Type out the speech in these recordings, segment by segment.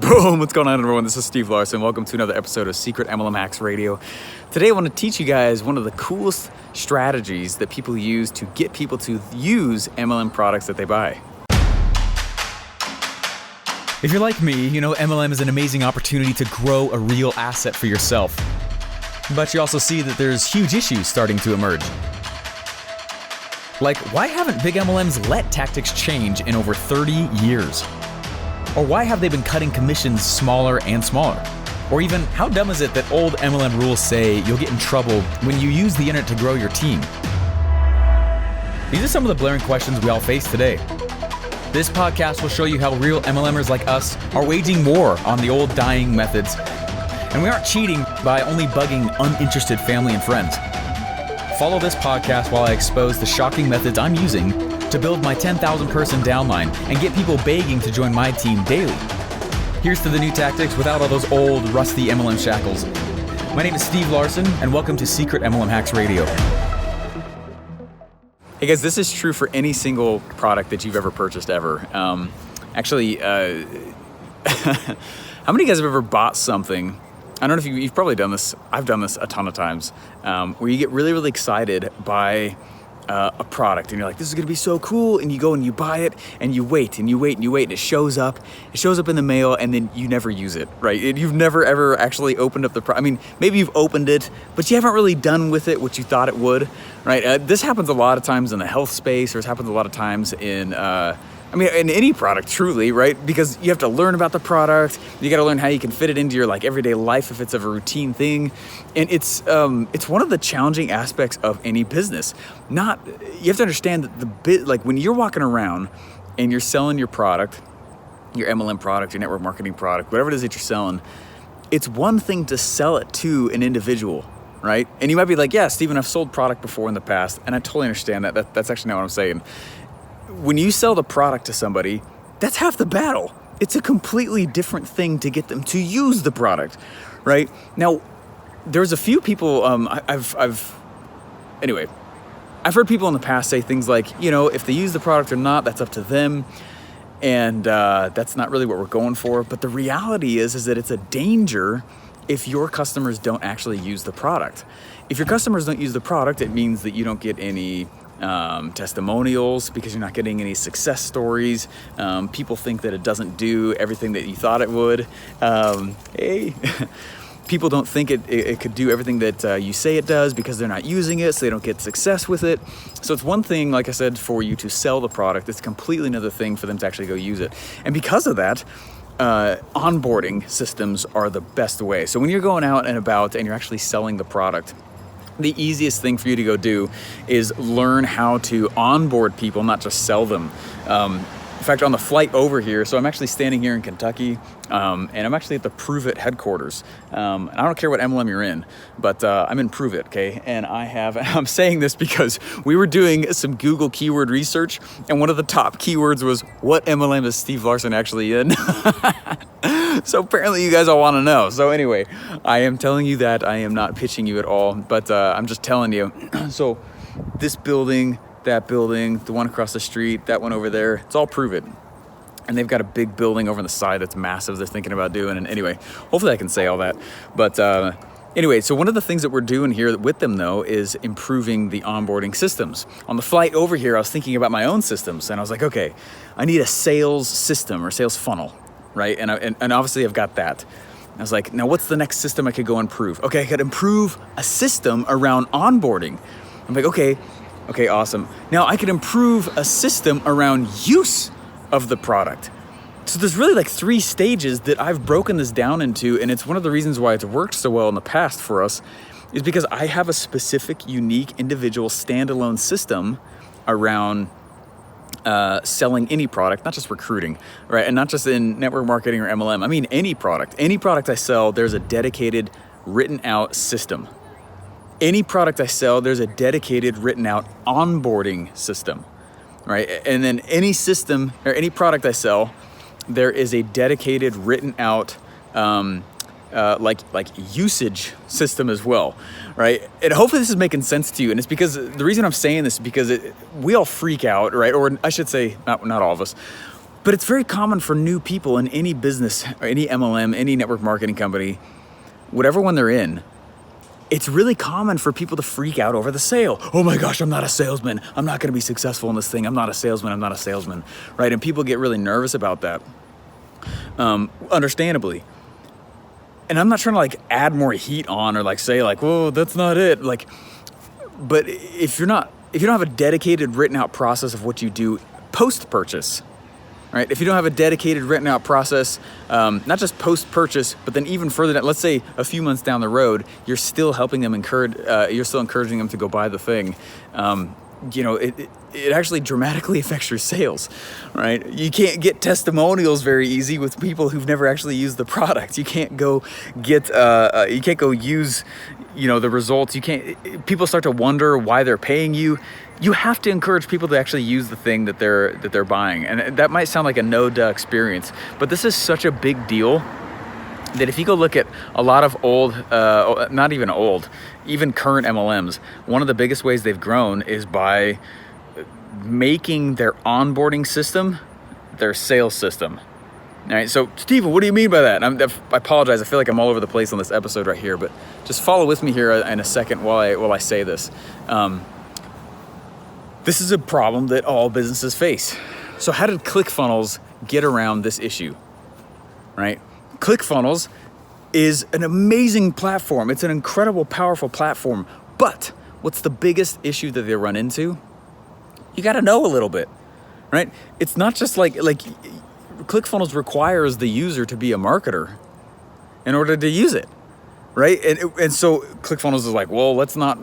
Boom! What's going on, everyone? This is Steve Larson. Welcome to another episode of Secret MLM Hacks Radio. Today I want to teach you guys one of the coolest strategies that people use to get people to use MLM products that they buy. If you're like me, you know MLM is an amazing opportunity to grow a real asset for yourself. But you also see that there's huge issues starting to emerge. Like, why haven't big MLMs let tactics change in over 30 years? Or why have they been cutting commissions smaller and smaller? Or even, how dumb is it that old MLM rules say you'll get in trouble when you use the internet to grow your team? These are some of the blaring questions we all face today. This podcast will show you how real MLMers like us are waging war on the old dying methods. And we aren't cheating by only bugging uninterested family and friends. Follow this podcast while I expose the shocking methods I'm using to build my 10,000 person downline and get people begging to join my team daily. Here's to the new tactics without all those old, rusty MLM shackles. My name is Steve Larson, and welcome to Secret MLM Hacks Radio. Hey guys, this is true for any single product that you've ever purchased ever. How many of you guys have ever bought something? I don't know if you've probably done this. I've done this a ton of times, where you get really, really excited by a product and you're like, this is gonna be so cool, and you go and you buy it and you wait and you wait and you wait and it shows up in the mail, and then you never use it, right? You've never ever actually opened up the product. I mean, maybe you've opened it, but you haven't really done with it what you thought it would, right? This happens a lot of times in the health space, or it happens a lot of times in in any product, truly, right? Because you have to learn about the product. You got to learn how you can fit it into your everyday life if it's a routine thing. And it's one of the challenging aspects of any business. You have to understand that when you're walking around and you're selling your product, your MLM product, your network marketing product, whatever it is that you're selling, it's one thing to sell it to an individual, right? And you might be like, yeah, Steven, I've sold product before in the past, and I totally understand that. That's actually not what I'm saying. When you sell the product to somebody, that's half the battle. It's a completely different thing to get them to use the product, right? Now, there's a few people, I've heard people in the past say things like, if they use the product or not, that's up to them. And that's not really what we're going for. But the reality is that it's a danger if your customers don't actually use the product. If your customers don't use the product, it means that you don't get any testimonials, because you're not getting any success stories. People think that it doesn't do everything that you thought it would. People don't think it could do everything that you say it does, because they're not using it, so they don't get success with it. So it's one thing, like I said, for you to sell the product. It's completely another thing for them to actually go use it. And because of that, onboarding systems are the best way. So when you're going out and about and you're actually selling the product, the easiest thing for you to go do is learn how to onboard people, not just sell them. In fact, on the flight over here, so I'm actually standing here in Kentucky, and I'm actually at the Prove It headquarters. And I don't care what MLM you're in, but I'm in Prove It, okay? And I'm saying this because we were doing some Google keyword research, and one of the top keywords was, what MLM is Steve Larson actually in? So apparently you guys all want to know. So anyway, I am telling you that. I am not pitching you at all, but I'm just telling you. So this building, that building, the one across the street, that one over there, it's all Prove It. And they've got a big building over on the side that's massive they're thinking about doing. And anyway, hopefully I can say all that. But anyway, so one of the things that we're doing here with them, though, is improving the onboarding systems. On the flight over here, I was thinking about my own systems, and I was like, okay, I need a sales system or sales funnel, right? And obviously I've got that. I was like, now what's the next system I could go improve? Okay, I could improve a system around onboarding. I'm like, okay, awesome. Now I could improve a system around use of the product. So there's really 3 stages that I've broken this down into, and it's one of the reasons why it's worked so well in the past for us, is because I have a specific, unique, individual, standalone system around selling any product, not just recruiting, right? And not just in network marketing or MLM. I mean, any product I sell, there's a dedicated written out system. Any product I sell, there's a dedicated written out onboarding system, right? And then any system or any product I sell, there is a dedicated written out usage system as well, right? And hopefully this is making sense to you. And it's because the reason I'm saying this is because we all freak out, right? Or I should say, not all of us. But it's very common for new people in any business, or any MLM, any network marketing company, whatever one they're in, it's really common for people to freak out over the sale. Oh my gosh, I'm not a salesman. I'm not gonna be successful in this thing. I'm not a salesman, right? And people get really nervous about that, understandably. And I'm not trying to like add more heat on or like say like, whoa, that's not it. Like, but if you don't have a dedicated written out process of what you do post-purchase, right? If you don't have a dedicated written out process, not just post-purchase, but then even further down, let's say a few months down the road, you're still helping them you're still encouraging them to go buy the thing. It actually dramatically affects your sales, right? You can't get testimonials very easy with people who've never actually used the product. You can't go get, use, the results. People start to wonder why they're paying you. You have to encourage people to actually use the thing that they're buying. And that might sound like a no-duh experience, but this is such a big deal that if you go look at a lot of old, not even old, even current MLMs, one of the biggest ways they've grown is by making their onboarding system their sales system. All right, so Steven, what do you mean by that? I apologize, I feel like I'm all over the place on this episode right here, but just follow with me here in a second while I say this. This is a problem that all businesses face. So how did ClickFunnels get around this issue, right? ClickFunnels is an amazing platform. It's an incredible, powerful platform. But what's the biggest issue that they run into? You got to know a little bit, right? It's not just like ClickFunnels requires the user to be a marketer in order to use it, right? And so ClickFunnels is like, well, let's not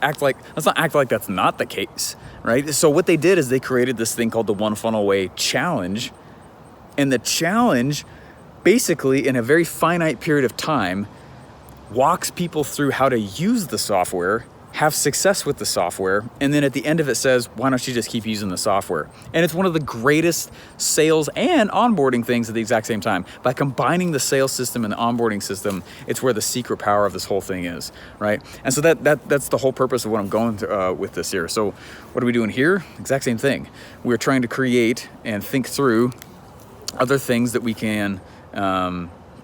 act like that's not the case, right? So what they did is they created this thing called the One Funnel Way Challenge. And the challenge, basically in a very finite period of time, walks people through how to use the software, have success with the software, and then at the end of it says, why don't you just keep using the software? And it's one of the greatest sales and onboarding things at the exact same time. By combining the sales system and the onboarding system, it's where the secret power of this whole thing is, right? And so that's the whole purpose of what I'm going to, with this here. So what are we doing here? Exact same thing. We're trying to create and think through other things that we can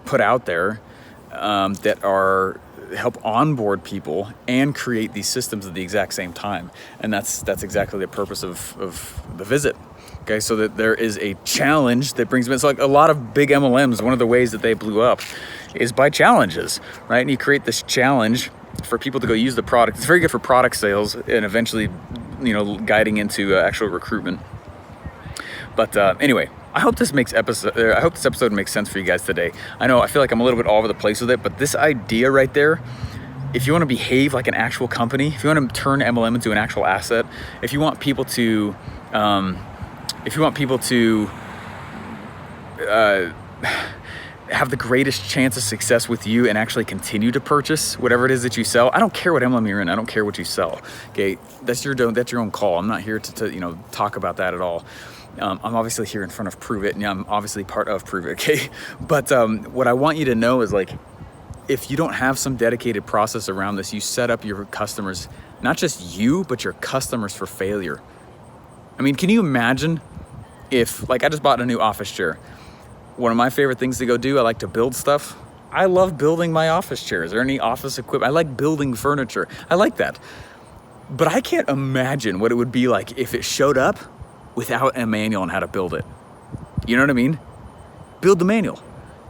put out there that help onboard people and create these systems at the exact same time. And that's exactly the purpose of the visit. Okay, so that there is a challenge that brings them in. So like a lot of big MLMs, one of the ways that they blew up is by challenges, right? And you create this challenge for people to go use the product. It's very good for product sales and eventually, guiding into actual recruitment. But anyway, I hope this episode makes sense for you guys today. I feel like I'm a little bit all over the place with it, but this idea right there, if you want to behave like an actual company, if you want to turn MLM into an actual asset, if you want people to have the greatest chance of success with you and actually continue to purchase whatever it is that you sell. I don't care what MLM you're in. I don't care what you sell. Okay, that's your own call. I'm not here to talk about that at all. I'm obviously here in front of Prove It, and I'm obviously part of Prove It, okay? But what I want you to know is if you don't have some dedicated process around this, you set up your customers, not just you, but your customers for failure. I mean, can you imagine if, I just bought a new office chair. One of my favorite things to go do, I like to build stuff. I love building my office chairs or any office equipment. I like building furniture. I like that. But I can't imagine what it would be like if it showed up without a manual on how to build it. You know what I mean? Build the manual.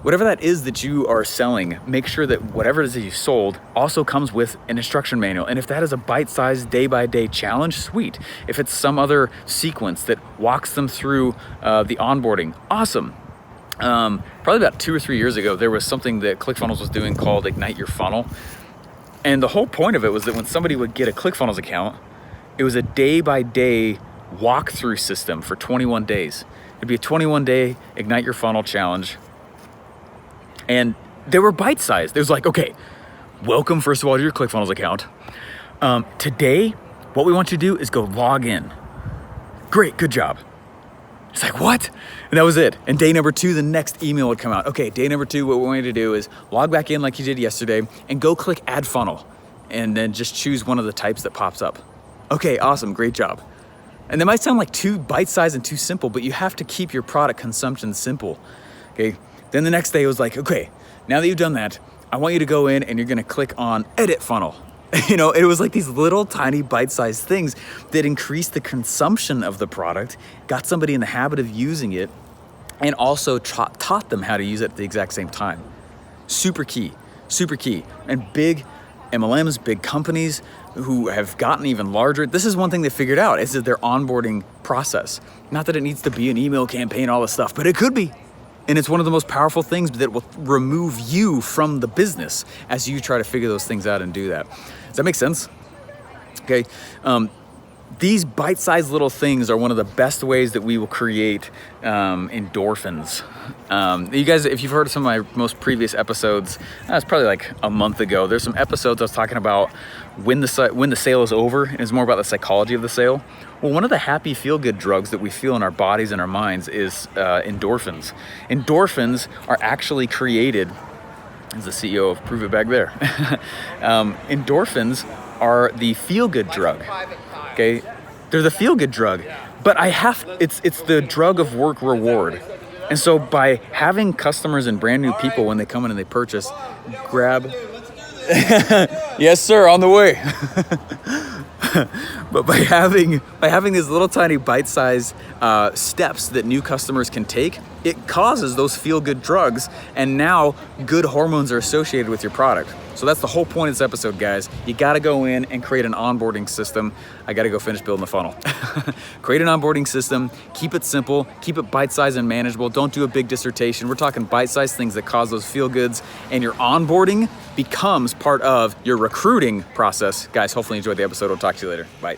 Whatever that is that you are selling, make sure that whatever it is that you sold also comes with an instruction manual. And if that is a bite-sized day-by-day challenge, sweet. If it's some other sequence that walks them through the onboarding, awesome. Probably about 2 or 3 years ago, there was something that ClickFunnels was doing called Ignite Your Funnel. And the whole point of it was that when somebody would get a ClickFunnels account, it was a day-by-day walkthrough system for 21 days. It'd be a 21-day Ignite Your Funnel challenge. And they were bite-sized. It was like, okay, welcome first of all to your ClickFunnels account. Today, what we want you to do is go log in. Great, good job. It's like, what? And that was it. And day number 2, the next email would come out. Okay, day number 2, what we want you to do is log back in like you did yesterday and go click Add Funnel. And then just choose one of the types that pops up. Okay, awesome, great job. And they might sound like too bite-sized and too simple, but you have to keep your product consumption simple, okay? Then the next day it was like, okay, now that you've done that, I want you to go in and you're gonna click on edit funnel. You know, it was like these little tiny bite-sized things that increased the consumption of the product, got somebody in the habit of using it, and also taught them how to use it at the exact same time. Super key, super key. And big MLMs, big companies who have gotten even larger, this is one thing they figured out, is that their onboarding process. Not that it needs to be an email campaign, all this stuff, but it could be. And it's one of the most powerful things that will remove you from the business as you try to figure those things out and do that. Does that make sense? Okay. These bite-sized little things are one of the best ways that we will create endorphins. You guys, if you've heard some of my most previous episodes, it's probably like a month ago. There's some episodes I was talking about when the sale is over, and it's more about the psychology of the sale. Well, one of the happy feel-good drugs that we feel in our bodies and our minds is endorphins. Endorphins are actually created, as the CEO of Prove It back there. Endorphins are the feel-good drug. Okay, they're the feel-good drug, but it's the drug of work reward. And so by having customers and brand new people, when they come in and they purchase, grab, yes sir, on the way. But by having these little tiny bite-sized steps that new customers can take, it causes those feel-good drugs, and now good hormones are associated with your product. So that's the whole point of this episode, guys. You gotta go in and create an onboarding system. I gotta go finish building the funnel. Create an onboarding system, keep it simple, keep it bite-sized and manageable. Don't do a big dissertation. We're talking bite-sized things that cause those feel-goods, and your onboarding becomes part of your recruiting process. Guys, hopefully you enjoyed the episode. We'll talk to you later. Bye.